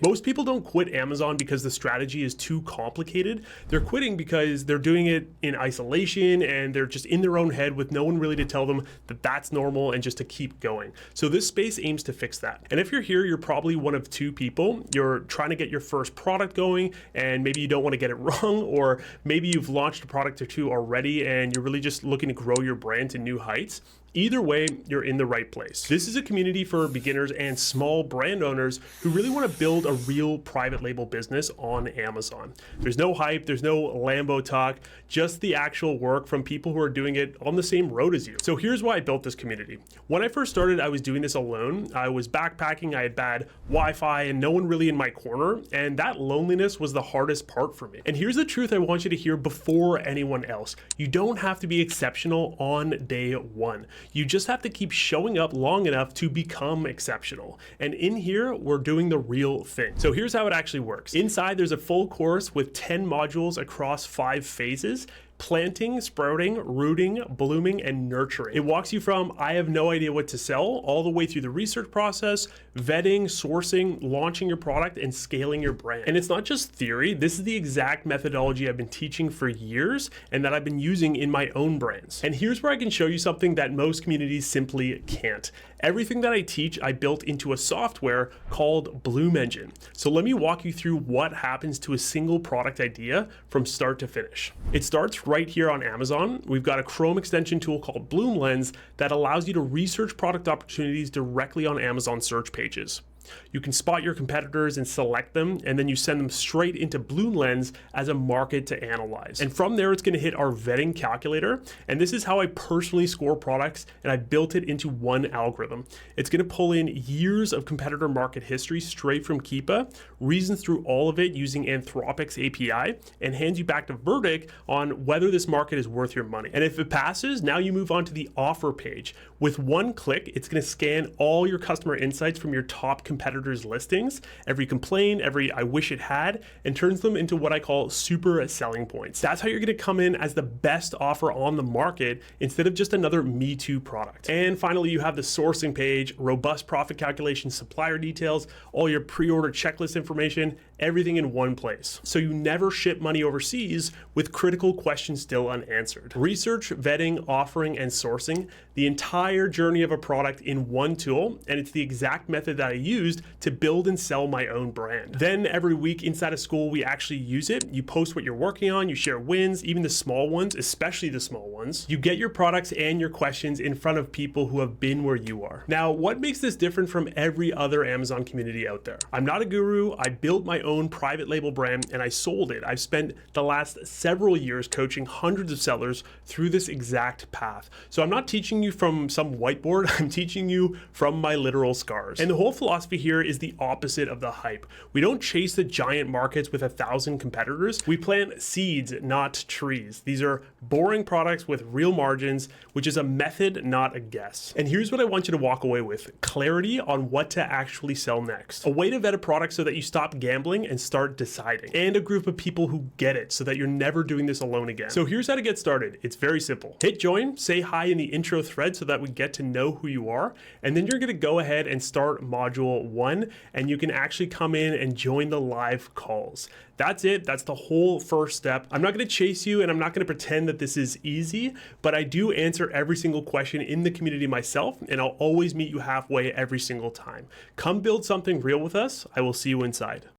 Most people don't quit Amazon because the strategy is too complicated. They're quitting because they're doing it in isolation and they're just in their own head with no one really to tell them that that's normal and just to keep going. So this space aims to fix that. And if you're here, you're probably one of two people. You're trying to get your first product going and maybe you don't want to get it wrong, or maybe you've launched a product or two already and you're really just looking to grow your brand to new heights. Either way, you're in the right place. This is a community for beginners and small brand owners who really want to build a real private label business on Amazon. There's no hype, there's no Lambo talk, just the actual work from people who are doing it on the same road as you. So here's why I built this community. When I first started, I was doing this alone. I was backpacking, I had bad Wi-Fi and no one really in my corner, and that loneliness was the hardest part for me. And here's the truth I want you to hear before anyone else. You don't have to be exceptional on day one. You just have to keep showing up long enough to become exceptional. And in here, we're doing the real thing. So here's how it actually works. Inside, there's a full course with 10 modules across 5 phases: planting, sprouting, rooting, blooming, and nurturing. It walks you from I have no idea what to sell all the way through the research process, vetting, sourcing, launching your product, and scaling your brand. And it's not just theory. This is the exact methodology I've been teaching for years and that I've been using in my own brands. And here's where I can show you something that most communities simply can't. Everything that I teach, I built into a software called BloomEngine. So let me walk you through what happens to a single product idea from start to finish. It starts right here on Amazon. We've got a Chrome extension tool called BloomLens that allows you to research product opportunities directly on Amazon search pages. You can spot your competitors and select them, and then you send them straight into BloomLens as a market to analyze. And from there, it's going to hit our vetting calculator. And this is how I personally score products, and I built it into one algorithm. It's going to pull in years of competitor market history straight from Keefe, reasons through all of it using Anthropic's API, and hands you back the verdict on whether this market is worth your money. And if it passes, now you move on to the offer page. With one click, it's going to scan all your customer insights from your top competitors' listings, every complaint, every I wish it had, and turns them into what I call super selling points. That's how you're going to come in as the best offer on the market instead of just another Me Too product. And finally, you have the sourcing page, robust profit calculation, supplier details, all your pre-order checklist information, everything in one place. So you never ship money overseas with critical questions still unanswered. Research, vetting, offering, and sourcing, the entire journey of a product in one tool, and it's the exact method that I used to build and sell my own brand. Then every week inside of school, we actually use it. You post what you're working on, you share wins, even the small ones, especially the small ones. You get your products and your questions in front of people who have been where you are. Now, what makes this different from every other Amazon community out there? I'm not a guru. I built my own private label brand and I sold it. I've spent the last several years coaching hundreds of sellers through this exact path. So I'm not teaching you from some whiteboard. I'm teaching you from my literal scars. And the whole philosophy here is the opposite of the hype. We don't chase the giant markets with 1,000 competitors. We plant seeds, not trees. These are boring products with real margins, which is a method, not a guess. And here's what I want you to walk away with: clarity on what to actually sell next, a way to vet a product so that you stop gambling and start deciding, and a group of people who get it so that you're never doing this alone again. So here's how to get started. It's very simple. Hit join, say hi in the intro thread so that we get to know who you are, and then you're going to go ahead and start module 1, and you can actually come in and join the live calls. That's it. That's the whole first step. I'm not going to chase you and I'm not going to pretend that this is easy, but I do answer every single question in the community myself, and I'll always meet you halfway every single time. Come build something real with us. I will see you inside.